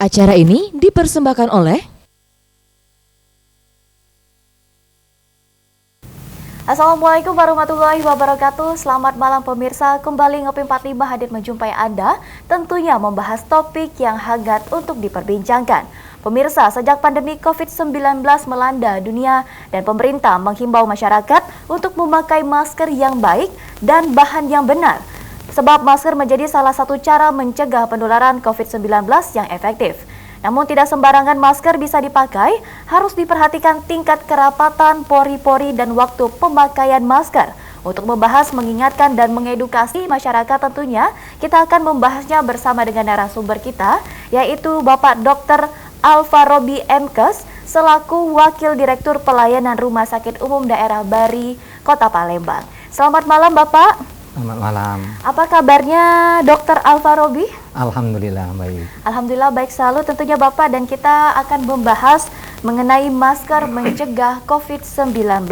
Acara ini dipersembahkan oleh Assalamualaikum warahmatullahi wabarakatuh. Selamat malam pemirsa. Kembali Ngopi 45 hadir menjumpai Anda, tentunya membahas topik yang hangat untuk diperbincangkan. Pemirsa, sejak pandemi COVID-19 melanda dunia dan pemerintah menghimbau masyarakat untuk memakai masker yang baik dan bahan yang benar. Sebab masker menjadi salah satu cara mencegah penularan COVID-19 yang efektif. Namun tidak sembarangan masker bisa dipakai, harus diperhatikan tingkat kerapatan, pori-pori, dan waktu pemakaian masker. Untuk membahas, mengingatkan, dan mengedukasi masyarakat tentunya, kita akan membahasnya bersama dengan narasumber kita, yaitu Bapak Dr. Alfarobi Mkes, selaku Wakil Direktur Pelayanan Rumah Sakit Umum Daerah Bari, Kota Palembang. Selamat malam Bapak. Selamat malam. Apa kabarnya Dr. Alfarobi? Alhamdulillah baik. Alhamdulillah baik selalu tentunya Bapak, dan kita akan membahas mengenai masker mencegah COVID-19.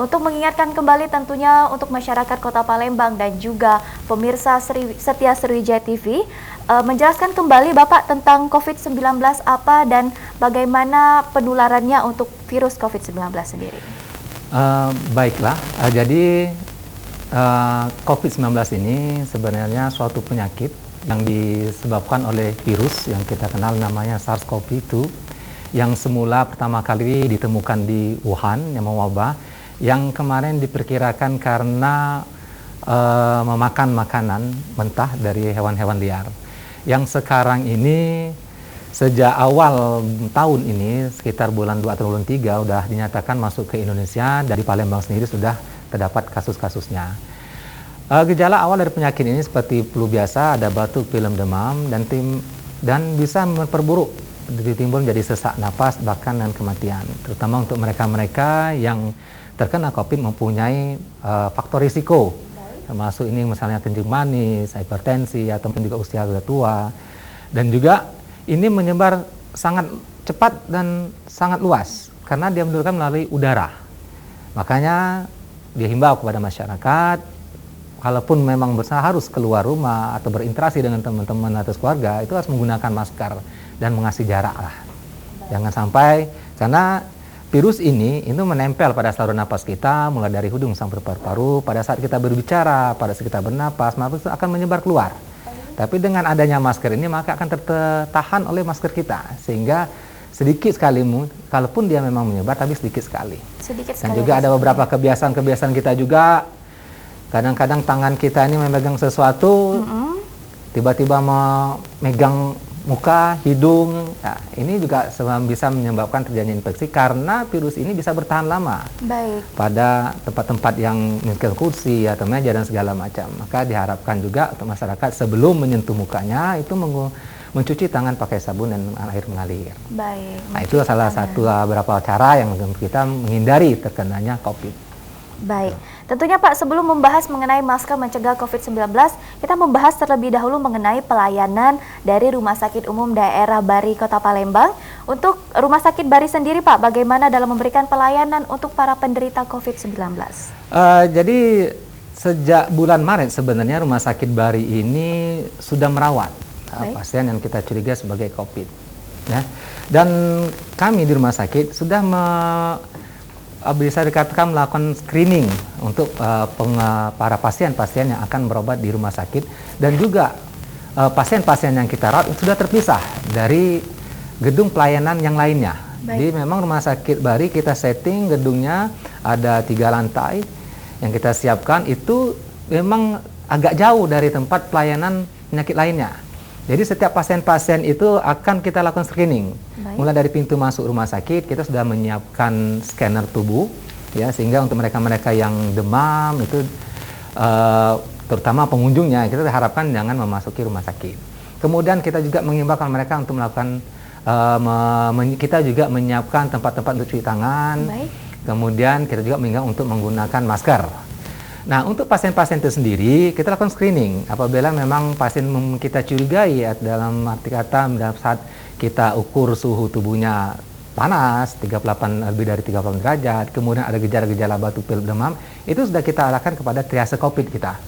Untuk mengingatkan kembali tentunya untuk masyarakat Kota Palembang dan juga pemirsa setia Sriwijaya TV, menjelaskan kembali Bapak tentang COVID-19 apa dan bagaimana penularannya untuk virus COVID-19 sendiri. Baiklah, jadi COVID-19 ini sebenarnya suatu penyakit yang disebabkan oleh virus yang kita kenal namanya SARS-CoV-2 yang semula pertama kali ditemukan di Wuhan yang mewabah, yang kemarin diperkirakan karena memakan makanan mentah dari hewan-hewan liar. Yang sekarang ini sejak awal tahun ini sekitar bulan 2 atau bulan 3 sudah dinyatakan masuk ke Indonesia. Dari Palembang sendiri sudah terdapat kasus-kasusnya. Gejala awal dari penyakit ini seperti flu biasa, ada batuk, pilek, demam, dan bisa memperburuk, timbul menjadi sesak napas, bahkan dan kematian. Terutama untuk mereka-mereka yang terkena COVID mempunyai faktor risiko, termasuk ini misalnya kencing manis, hipertensi, atau juga usia sudah tua. Dan juga ini menyebar sangat cepat dan sangat luas karena dia menularkan melalui udara. Makanya dihimbau kepada masyarakat, kalaupun memang harus keluar rumah atau berinteraksi dengan teman-teman atau keluarga, itu harus menggunakan masker dan mengasih jarak lah. Jangan sampai, karena virus ini itu menempel pada saluran napas kita, mulai dari hidung sampai paru-paru. Pada saat kita berbicara, pada saat kita bernapas, maka itu akan menyebar keluar. Tapi dengan adanya masker ini, maka akan tertahan oleh masker kita, sehingga sedikit sekali, kalaupun dia memang menyebar, tapi sedikit sekali. Dan juga ada beberapa kebiasaan-kebiasaan kita juga. Kadang-kadang tangan kita ini memegang sesuatu, tiba-tiba memegang muka, hidung. Nah, ini juga bisa menyebabkan terjadi infeksi karena virus ini bisa bertahan lama. Baik. Pada tempat-tempat yang mungkin kursi atau meja dan segala macam. Maka diharapkan juga untuk masyarakat sebelum menyentuh mukanya itu mencuci tangan pakai sabun dan air mengalir. Baik. Nah, itu salah satu beberapa cara yang kita menghindari terkenanya COVID. Baik. Tentunya Pak, sebelum membahas mengenai masker mencegah COVID-19, kita membahas terlebih dahulu mengenai pelayanan dari Rumah Sakit Umum Daerah Bari Kota Palembang. Untuk Rumah Sakit Bari sendiri Pak, bagaimana dalam memberikan pelayanan untuk para penderita COVID-19? Jadi sejak bulan Maret sebenarnya Rumah Sakit Bari ini sudah merawat pasien yang kita curiga sebagai COVID. Ya. Dan kami di rumah sakit sudah bisa dikatakan melakukan screening untuk para pasien-pasien yang akan berobat di rumah sakit, dan juga pasien-pasien yang kita rawat sudah terpisah dari gedung pelayanan yang lainnya. Jadi memang Rumah Sakit Bari kita setting gedungnya ada 3 lantai yang kita siapkan, itu memang agak jauh dari tempat pelayanan penyakit lainnya. Jadi setiap pasien-pasien itu akan kita lakukan screening. Mulai dari pintu masuk rumah sakit, kita sudah menyiapkan scanner tubuh, ya, sehingga untuk mereka-mereka yang demam itu, terutama pengunjungnya, kita harapkan jangan memasuki rumah sakit. Kemudian kita juga mengimbaukan mereka untuk melakukan, kita juga menyiapkan tempat-tempat untuk cuci tangan. Kemudian kita juga mengimbau untuk menggunakan masker. Nah, untuk pasien-pasien itu sendiri, kita lakukan screening. Apabila memang pasien kita curigai, dalam arti kata, saat kita ukur suhu tubuhnya panas, 38, lebih dari 38 derajat, kemudian ada gejala-gejala batuk, pilek, demam, itu sudah kita arahkan kepada triase COVID kita.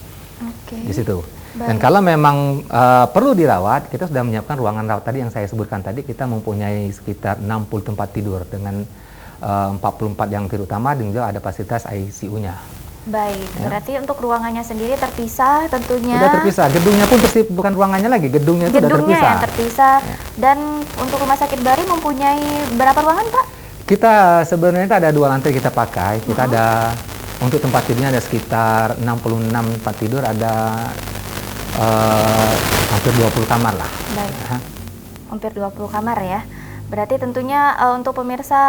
Di situ. Dan kalau memang perlu dirawat, kita sudah menyiapkan ruangan rawat tadi yang saya sebutkan tadi. Kita mempunyai sekitar 60 tempat tidur dengan 44 yang tidur utama dan juga ada fasilitas ICU-nya. Baik, berarti untuk ruangannya sendiri terpisah tentunya. Sudah terpisah, gedungnya pun bukan ruangannya lagi, gedungnya itu sudah terpisah. Yang terpisah. Dan untuk Rumah Sakit Bari mempunyai berapa ruangan, Pak? Kita sebenarnya ada 2 lantai kita pakai. Kita ada untuk tempat tidurnya ada sekitar 66 tempat tidur, ada hampir 20 kamar lah. Baik. Hampir 20 kamar ya. Berarti tentunya untuk pemirsa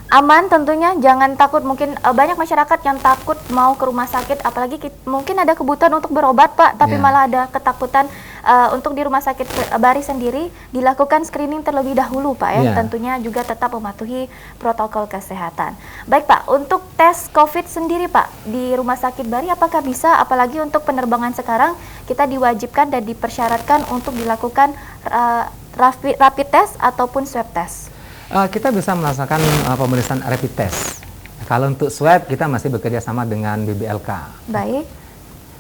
aman tentunya, jangan takut. Mungkin banyak masyarakat yang takut mau ke rumah sakit, apalagi mungkin ada kebutuhan untuk berobat, Pak, tapi malah ada ketakutan. Untuk di Rumah Sakit Bari sendiri dilakukan screening terlebih dahulu, Pak ya. Tentunya juga tetap mematuhi protokol kesehatan. Baik, Pak, untuk tes COVID sendiri, Pak, di Rumah Sakit Bari apakah bisa, apalagi untuk penerbangan sekarang kita diwajibkan dan dipersyaratkan untuk dilakukan rapid test ataupun swab test? Kita bisa melaksanakan pemeriksaan rapid test. Kalau untuk swab kita masih bekerja sama dengan BBLK. Baik,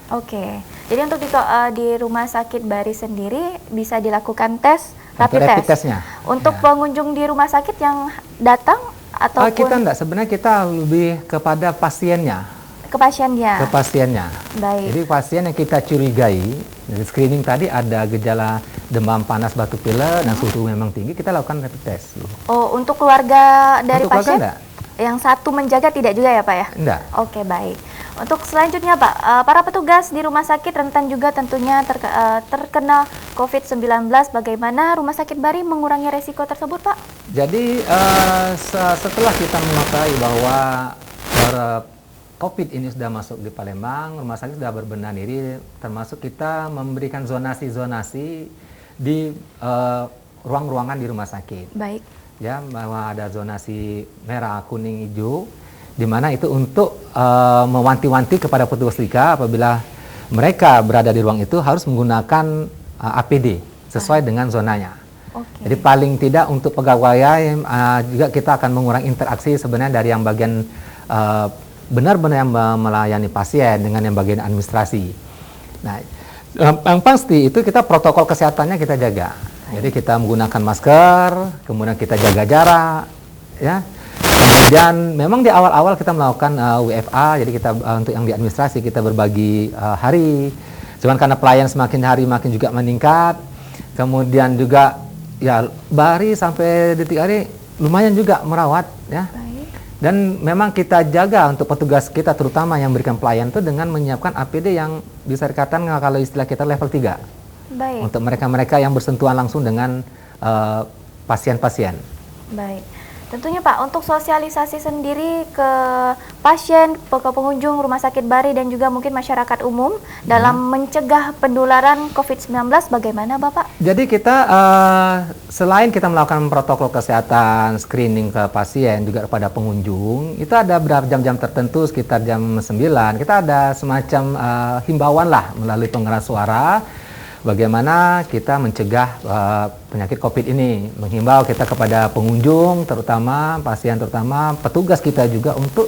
oke. Jadi untuk di Rumah Sakit Bari sendiri bisa dilakukan tes rapid testnya. Untuk pengunjung di rumah sakit yang datang ataupun kita enggak, sebenarnya kita lebih kepada pasiennya. Ke pasiennya. Ke pasiennya. Baik. Jadi pasien yang kita curigai dari screening tadi ada gejala demam panas, batuk pilek, dan suhu memang tinggi, kita lakukan rapid test. Oh, untuk keluarga dari untuk pasien? Keluarga enggak? Yang satu menjaga tidak juga ya, Pak ya? Enggak. Oke, baik. Untuk selanjutnya, Pak, para petugas di rumah sakit rentan juga tentunya terkena COVID-19. Bagaimana Rumah Sakit Bari mengurangi resiko tersebut, Pak? Jadi setelah kita mengetahui bahwa COVID ini sudah masuk di Palembang, rumah sakit sudah berbenah diri, termasuk kita memberikan zonasi-zonasi di ruang-ruangan di rumah sakit. Baik. Ya, bahwa ada zonasi merah, kuning, hijau, di mana itu untuk mewanti-wanti kepada petugas Lika apabila mereka berada di ruang itu harus menggunakan APD sesuai dengan zonanya. Jadi paling tidak untuk pegawai juga kita akan mengurangi interaksi sebenarnya dari yang bagian benar-benar yang melayani pasien dengan yang bagian administrasi. Nah, yang pasti itu kita protokol kesehatannya kita jaga. Jadi kita menggunakan masker, kemudian kita jaga jarak, ya. Kemudian memang di awal-awal kita melakukan WFA, jadi kita untuk yang di administrasi kita berbagi hari. Cuman karena pelayan semakin hari makin juga meningkat, kemudian juga ya Bari sampai detik hari lumayan juga merawat, ya. Dan memang kita jaga untuk petugas kita terutama yang berikan pelayan itu dengan menyiapkan APD yang bisa dikatakan kalau istilah kita level 3. Baik. Untuk mereka-mereka yang bersentuhan langsung dengan pasien-pasien. Baik. Tentunya Pak, untuk sosialisasi sendiri ke pasien, ke pengunjung Rumah Sakit Bari dan juga mungkin masyarakat umum dalam mencegah penularan COVID-19 bagaimana Bapak? Jadi kita selain kita melakukan protokol kesehatan, screening ke pasien juga kepada pengunjung, itu ada beberapa jam-jam tertentu sekitar jam 9, kita ada semacam himbauan lah melalui pengeras suara bagaimana kita mencegah penyakit COVID ini, menghimbau kita kepada pengunjung, terutama pasien, terutama petugas kita juga untuk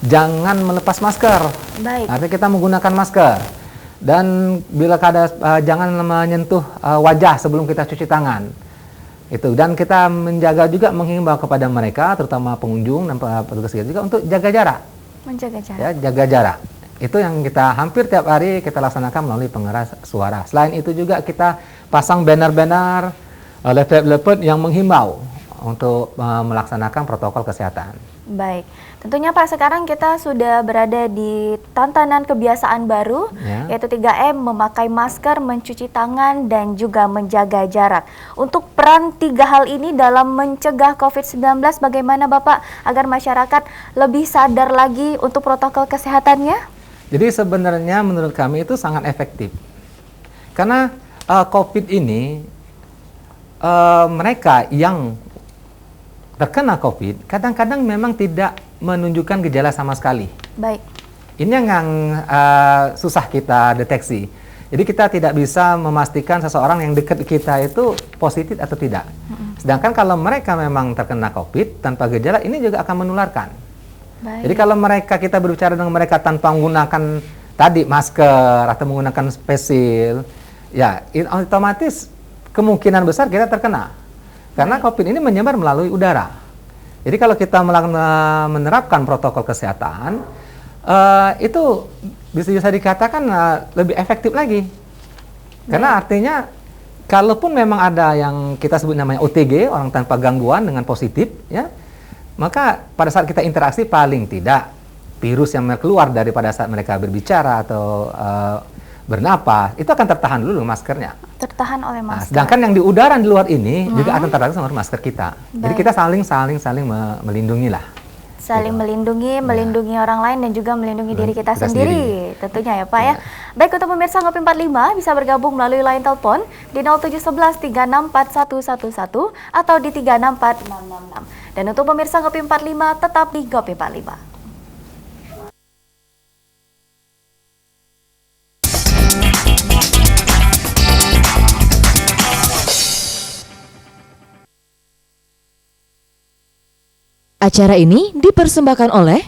jangan melepas masker. Baik. Artinya kita menggunakan masker dan bila jangan menyentuh wajah sebelum kita cuci tangan. Itu, dan kita menjaga juga menghimbau kepada mereka, terutama pengunjung dan petugas kita juga untuk jaga jarak. Menjaga jarak. Ya, jaga jarak. Itu yang kita hampir tiap hari kita laksanakan melalui pengeras suara. Selain itu juga kita pasang banner-banner, leaflet-leaflet yang menghimbau untuk melaksanakan protokol kesehatan. Baik, tentunya Pak sekarang kita sudah berada di tantangan kebiasaan baru, yaitu 3M, memakai masker, mencuci tangan, dan juga menjaga jarak. Untuk peran 3 hal ini dalam mencegah COVID-19 bagaimana Bapak agar masyarakat lebih sadar lagi untuk protokol kesehatannya? Jadi sebenarnya menurut kami itu sangat efektif. Karena COVID ini, mereka yang terkena COVID kadang-kadang memang tidak menunjukkan gejala sama sekali. Baik. Ini yang susah kita deteksi. Jadi kita tidak bisa memastikan seseorang yang dekat kita itu positif atau tidak. Sedangkan kalau mereka memang terkena COVID tanpa gejala, ini juga akan menularkan. Baik. Jadi kalau kita berbicara dengan mereka tanpa menggunakan tadi masker atau menggunakan face shield, ya otomatis kemungkinan besar kita terkena. Karena COVID ini menyebar melalui udara. Jadi kalau kita menerapkan protokol kesehatan, itu bisa dikatakan lebih efektif lagi. Karena artinya, kalaupun memang ada yang kita sebut namanya OTG, orang tanpa gangguan dengan positif, ya, maka pada saat kita interaksi paling tidak virus yang keluar daripada saat mereka berbicara atau bernapas, itu akan tertahan dulu maskernya. Tertahan oleh Nah, masker. sedangkan yang di udara di luar ini juga akan tertahan sama masker kita. Jadi Baik. kita saling melindungi lah. Saling Gitu. melindungi orang lain dan juga melindungi diri kita Kita sendiri. Tentunya ya Pak ya. Ya. Baik, untuk pemirsa Ngopi 45 bisa bergabung melalui line telepon di 0711 364 111 atau di 364 666. Dan untuk pemirsa Ngopi 45 tetap di Ngopi 45. Acara ini dipersembahkan oleh